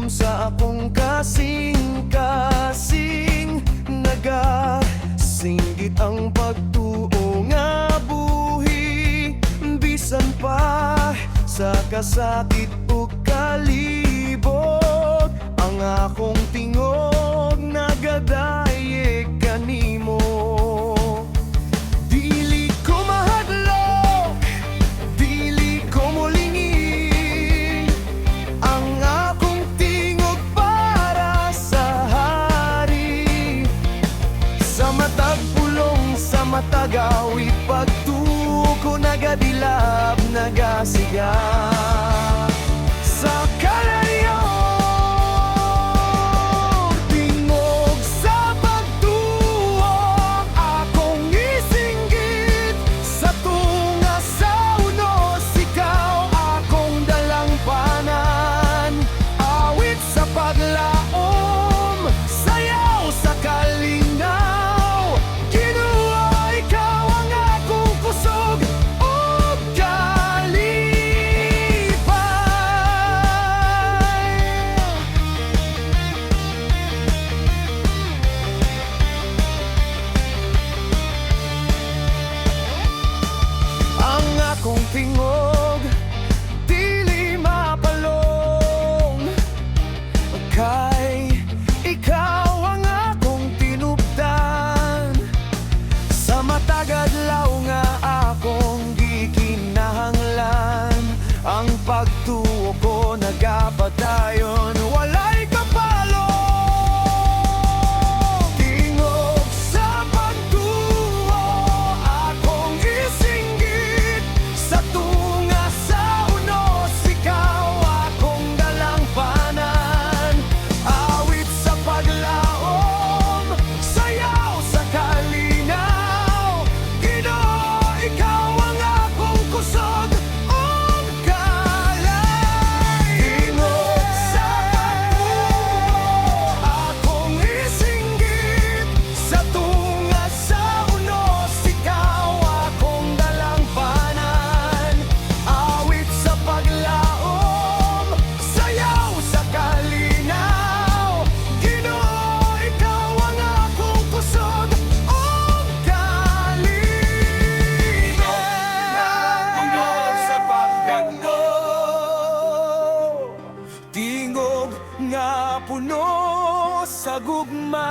sa akong kasing-kasing nagasinggit ang pagtuo nga buhi, bisan pa sa kasakit ug kalibog. Ang akong tingog nagadayeg kanimo. Dili ko mahadlok, dili ko mulingi, ang akong tingog para sa hari. Sa matag pulong, sa matag awit, pagtuo ko nagadilab, nagasiga sa kalayo. Tingog sa pagtuo akong isinggit, sa tunga sa unos ikaw akong dalangpanan. Awit sa paglaom, sayaw sa kalinaw, Ginoo ikaw ang akong kusog ug kalipay. Ang akong tingog dili mapalong, kay ikaw ang akong tinubdan. Sa matag adlaw nga akong gikinahanglan, ang pagtuo ko nagapadayon, walay kapalo. Tingog sa pagtuo akong isinggit, sa tunga sa unos ikaw akong dalangpanan. Awit sa paglaom, sayaw sa kalinaw, Ginoo ikaw ang akong kusog ug kalay. Tingog sa pagtuo akong isinggit, sa tunga sa unos ikaw akong dalangpanan. Awit sa paglaom, sayaw sa kalinaw, Ginoo ikaw ang akong kusog ug kalinaw. Tingog nga puno sa gugma,